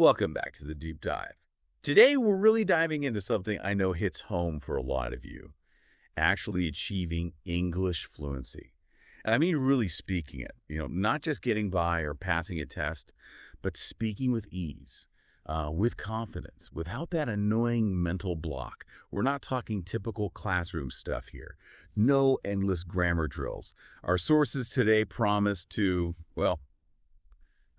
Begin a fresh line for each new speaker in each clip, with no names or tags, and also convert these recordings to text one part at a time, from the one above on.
Welcome back to the deep dive. Today, we're really diving into something I know hits home for a lot of you, actually achieving English fluency. And I mean really speaking it, not just getting by or passing a test, but speaking with ease, with confidence, without that annoying mental block. We're not talking typical classroom stuff here. No endless grammar drills. Our sources today promise to, well,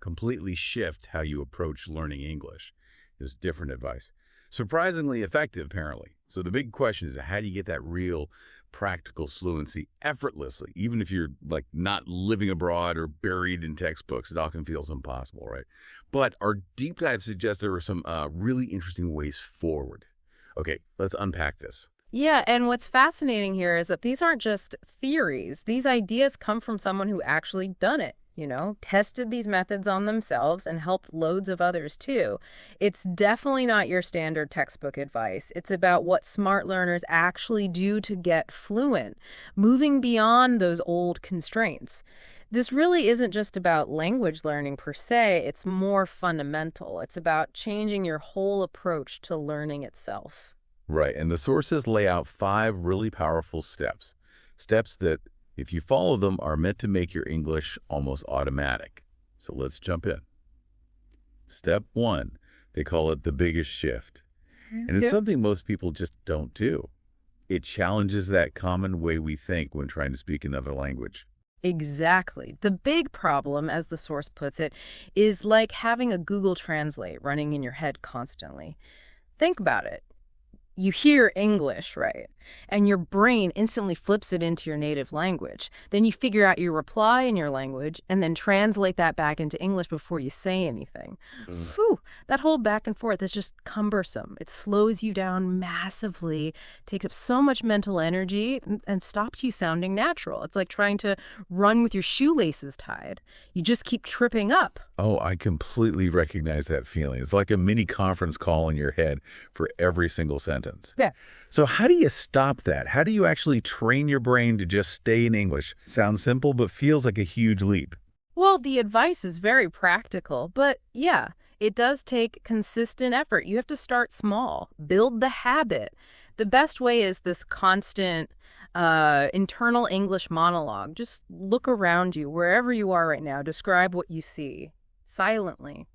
completely shift how you approach learning English. Is different advice. Surprisingly effective, apparently. So the big question is, how do you get that real practical fluency effortlessly? Even if you're like not living abroad or buried in textbooks, it often feels impossible, right? But our deep dive suggests there are some really interesting ways forward. Okay, let's unpack this.
Yeah, and what's fascinating here is that these aren't just theories. These ideas come from someone who actually done it, tested these methods on themselves and helped loads of others too. It's definitely not your standard textbook advice. It's about what smart learners actually do to get fluent, moving beyond those old constraints. This really isn't just about language learning per se, it's more fundamental. It's about changing your whole approach to learning itself.
Right, and the sources lay out 5 really powerful steps. Steps that, if you follow them, are meant to make your English almost automatic. So let's jump in. Step 1, they call it the biggest shift. And it's something most people just don't do. It challenges that common way we think when trying to speak another language.
Exactly. The big problem, as the source puts it, is like having a Google Translate running in your head constantly. Think about it. You hear English, right? And your brain instantly flips it into your native language. Then you figure out your reply in your language and then translate that back into English before you say anything. Whew, that whole back and forth is just cumbersome. It slows you down massively, takes up so much mental energy, and stops you sounding natural. It's like trying to run with your shoelaces tied. You just keep tripping up.
Oh, I completely recognize that feeling. It's like a mini conference call in your head for every single sentence.
Yeah.
So how do you stop that? How do you actually train your brain to just stay in English? Sounds simple, but feels like a huge leap.
Well, the advice is very practical, but yeah, it does take consistent effort. You have to start small, build the habit. The best way is this constant internal English monologue. Just look around you, wherever you are right now, describe what you see silently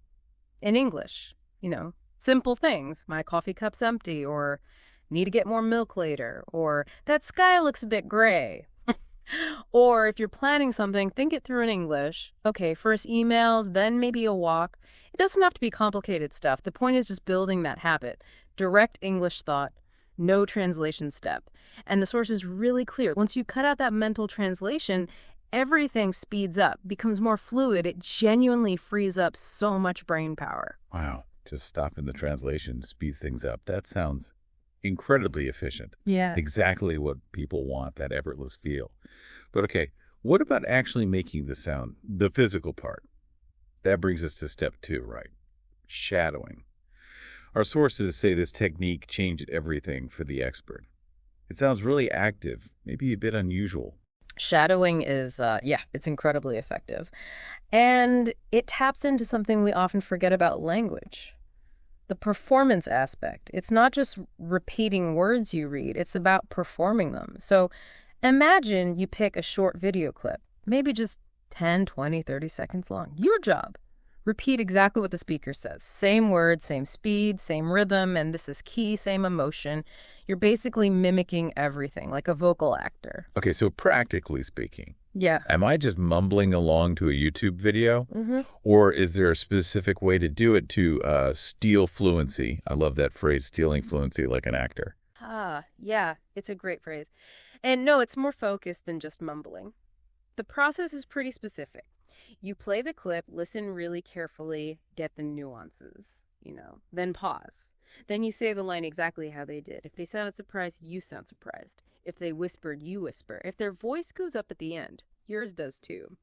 in English. Simple things. My coffee cup's empty, or need to get more milk later, or that sky looks a bit gray. Or if you're planning something, think it through in English. Okay, first emails, then maybe a walk. It doesn't have to be complicated stuff. The point is just building that habit. Direct English thought, no translation step. And the source is really clear. Once you cut out that mental translation, everything speeds up, becomes more fluid. It genuinely frees up so much brain power.
Wow, just stopping the translation speeds things up. That sounds incredibly efficient.
Yeah.
Exactly what people want, that effortless feel. But okay, what about actually making the sound, the physical part? That brings us to step 2, right? Shadowing. Our sources say this technique changed everything for the expert. It sounds really active, maybe a bit unusual.
Shadowing is, it's incredibly effective. And it taps into something we often forget about language. The performance aspect. It's not just repeating words you read, it's about performing them. So imagine you pick a short video clip, maybe just 10, 20, 30 seconds long. Your job. Repeat exactly what the speaker says. Same words, same speed, same rhythm, and this is key, same emotion. You're basically mimicking everything, like a vocal actor.
Okay, so practically speaking,
Yeah.
am I just mumbling along to a YouTube video?
Mm-hmm.
Or is there a specific way to do it to steal fluency? I love that phrase, stealing fluency like an actor.
Yeah, it's a great phrase. And no, it's more focused than just mumbling. The process is pretty specific. You play the clip, listen really carefully, get the nuances, then pause. Then you say the line exactly how they did. If they sounded surprised, you sound surprised. If they whispered, you whisper. If their voice goes up at the end, yours does too.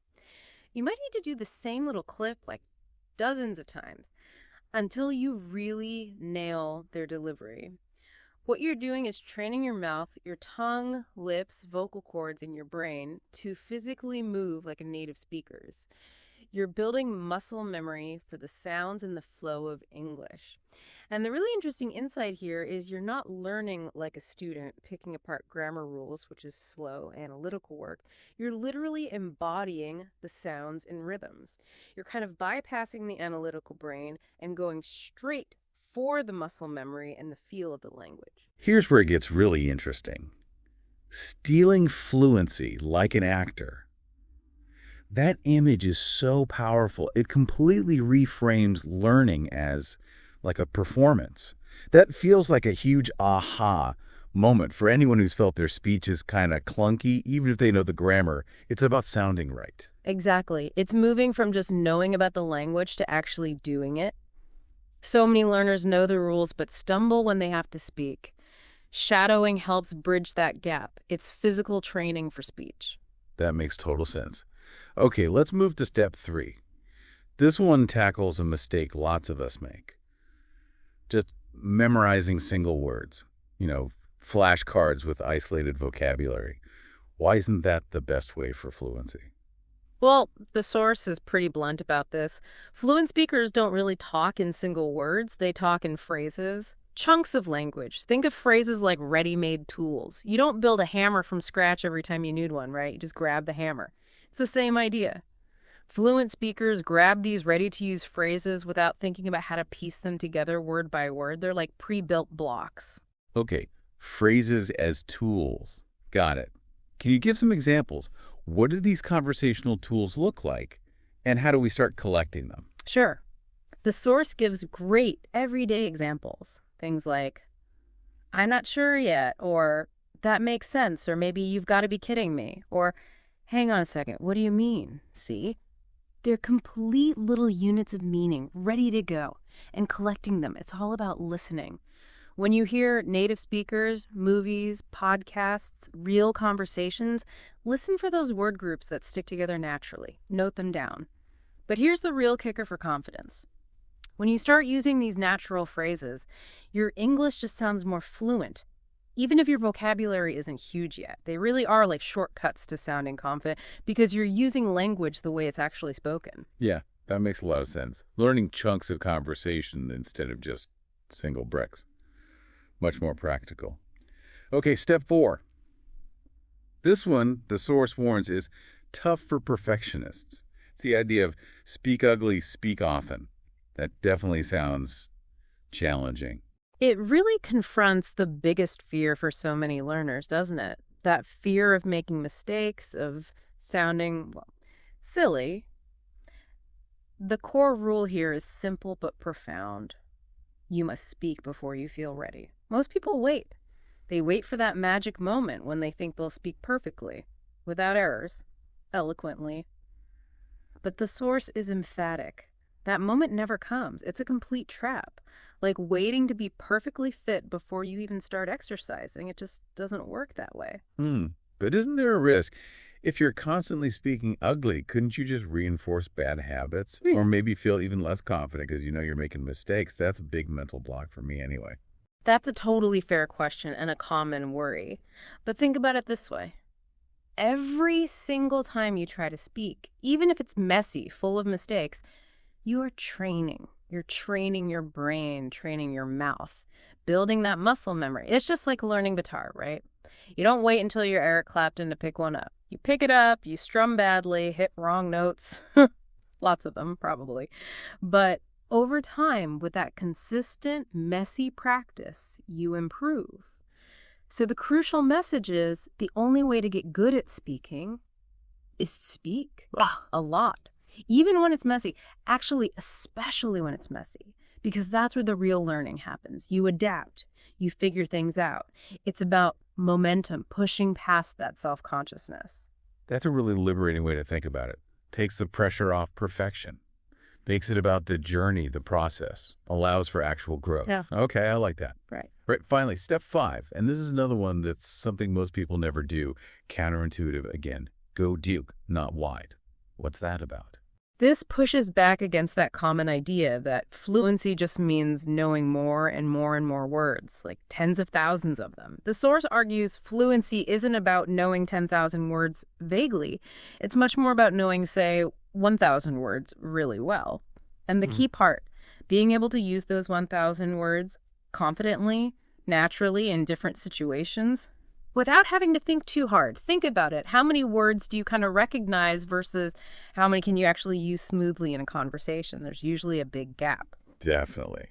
You might need to do the same little clip like dozens of times until you really nail their delivery. What you're doing is training your mouth, your tongue, lips, vocal cords, and your brain to physically move like a native speaker's. You're building muscle memory for the sounds and the flow of English. And the really interesting insight here is you're not learning like a student, picking apart grammar rules, which is slow analytical work. You're literally embodying the sounds and rhythms. You're kind of bypassing the analytical brain and going straight for the muscle memory and the feel of the language.
Here's where it gets really interesting. Stealing fluency like an actor. That image is so powerful. It completely reframes learning as like a performance. That feels like a huge aha moment for anyone who's felt their speech is kind of clunky, even if they know the grammar. It's about sounding right.
Exactly. It's moving from just knowing about the language to actually doing it. So many learners know the rules but stumble when they have to speak. Shadowing helps bridge that gap. It's physical training for speech.
That makes total sense. Okay, let's move to step 3. This one tackles a mistake lots of us make. Just memorizing single words. Flashcards with isolated vocabulary. Why isn't that the best way for fluency?
Well, the source is pretty blunt about this. Fluent speakers don't really talk in single words. They talk in phrases. Chunks of language. Think of phrases like ready-made tools. You don't build a hammer from scratch every time you need one, right? You just grab the hammer. It's the same idea. Fluent speakers grab these ready-to-use phrases without thinking about how to piece them together word by word. They're like pre-built blocks.
Okay, phrases as tools. Got it. Can you give some examples? What do these conversational tools look like, and how do we start collecting them?
Sure. The source gives great everyday examples. Things like, I'm not sure yet, or that makes sense, or maybe you've got to be kidding me, or hang on a second, what do you mean? See? They're complete little units of meaning ready to go, and collecting them. It's all about listening. When you hear native speakers, movies, podcasts, real conversations, listen for those word groups that stick together naturally. Note them down. But here's the real kicker for confidence. When you start using these natural phrases, your English just sounds more fluent. Even if your vocabulary isn't huge yet, they really are like shortcuts to sounding confident because you're using language the way it's actually spoken.
Yeah, that makes a lot of sense. Learning chunks of conversation instead of just single bricks. Much more practical. Okay, step 4. This one, the source warns, is tough for perfectionists. It's the idea of speak ugly, speak often. That definitely sounds challenging.
It really confronts the biggest fear for so many learners, doesn't it? That fear of making mistakes, of sounding, silly. The core rule here is simple but profound. You must speak before you feel ready. Most people wait. They wait for that magic moment when they think they'll speak perfectly, without errors, eloquently. But the source is emphatic. That moment never comes. It's a complete trap. Like waiting to be perfectly fit before you even start exercising. It just doesn't work that way.
But isn't there a risk? If you're constantly speaking ugly, couldn't you just reinforce bad habits? Or maybe feel even less confident because you know you're making mistakes? That's a big mental block for me anyway.
That's a totally fair question and a common worry. But think about it this way. Every single time you try to speak, even if it's messy, full of mistakes, you are training. You're training your brain, training your mouth, building that muscle memory. It's just like learning guitar, right? You don't wait until you're Eric Clapton to pick one up. You pick it up, you strum badly, hit wrong notes. Lots of them, probably. But over time, with that consistent, messy practice, you improve. So the crucial message is the only way to get good at speaking is to speak a lot. Even when it's messy, actually, especially when it's messy, because that's where the real learning happens. You adapt, you figure things out. It's about momentum, pushing past that self-consciousness.
That's a really liberating way to think about it. Takes the pressure off perfection. Makes it about the journey, the process. Allows for actual growth.
Yeah.
Okay, I like that.
Right.
Right, finally, step 5. And this is another one that's something most people never do. Counterintuitive again. Go deep, not wide. What's that about?
This pushes back against that common idea that fluency just means knowing more and more and more words, like tens of thousands of them. The source argues fluency isn't about knowing 10,000 words vaguely. It's much more about knowing, say, 1,000 words really well. And the key part, being able to use those 1,000 words confidently, naturally in different situations, without having to think too hard. Think about it. How many words do you kind of recognize versus how many can you actually use smoothly in a conversation? There's usually a big gap.
Definitely.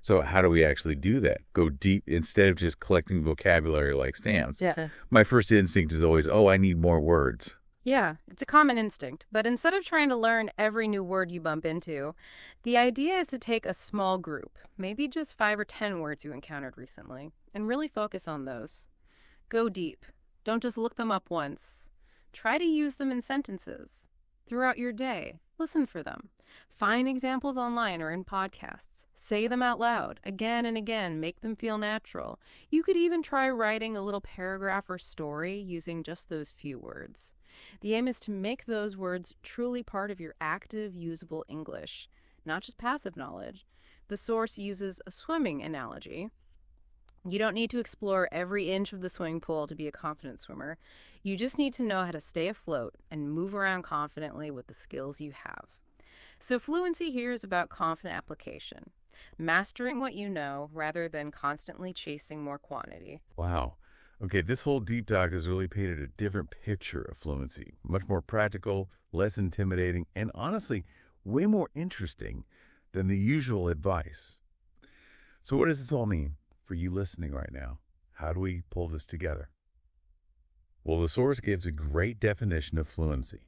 So how do we actually do that? Go deep instead of just collecting vocabulary like stamps.
Yeah.
My first instinct is always, oh, I need more words.
Yeah, it's a common instinct. But instead of trying to learn every new word you bump into, the idea is to take a small group, maybe just 5 or 10 words you encountered recently, and really focus on those. Go deep. Don't just look them up once. Try to use them in sentences. Throughout your day, listen for them. Find examples online or in podcasts. Say them out loud, again and again. Make them feel natural. You could even try writing a little paragraph or story using just those few words. The aim is to make those words truly part of your active, usable English, not just passive knowledge. The source uses a swimming analogy. You don't need to explore every inch of the swimming pool to be a confident swimmer. You just need to know how to stay afloat and move around confidently with the skills you have. So fluency here is about confident application, mastering what you know rather than constantly chasing more quantity.
Wow. Okay, this whole deep dive has really painted a different picture of fluency. Much more practical, less intimidating, and honestly, way more interesting than the usual advice. So what does this all mean for you listening right now? How do we pull this together? Well, the source gives a great definition of fluency.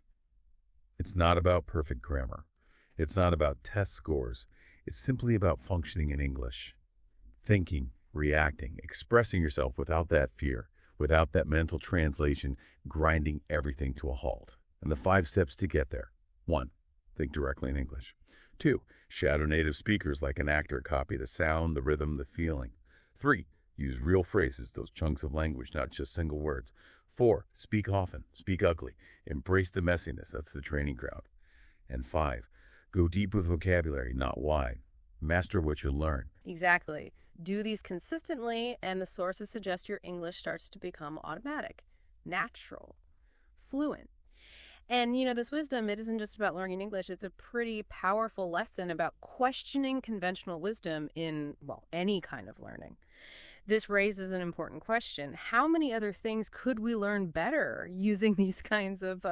It's not about perfect grammar. It's not about test scores. It's simply about functioning in English. Thinking, reacting, expressing yourself without that fear, without that mental translation, grinding everything to a halt. And the 5 steps to get there. 1. Think directly in English. 2. Shadow native speakers like an actor. Copy the sound, the rhythm, the feeling. 3. Use real phrases, those chunks of language, not just single words. 4. Speak often, speak ugly. Embrace the messiness, that's the training ground. And 5. Go deep with vocabulary, not wide. Master what you learn.
Exactly. Do these consistently, and the sources suggest your English starts to become automatic, natural, fluent. And, this wisdom, it isn't just about learning English. It's a pretty powerful lesson about questioning conventional wisdom in, any kind of learning. This raises an important question. How many other things could we learn better using these kinds of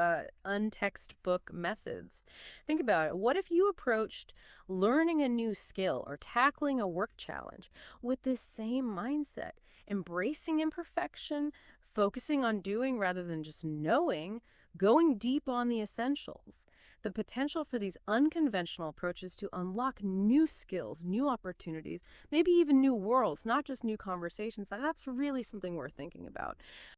untextbook methods? Think about it. What if you approached learning a new skill or tackling a work challenge with this same mindset, embracing imperfection, focusing on doing rather than just knowing, going deep on the essentials? The potential for these unconventional approaches to unlock new skills, new opportunities, maybe even new worlds, not just new conversations, that's really something worth thinking about.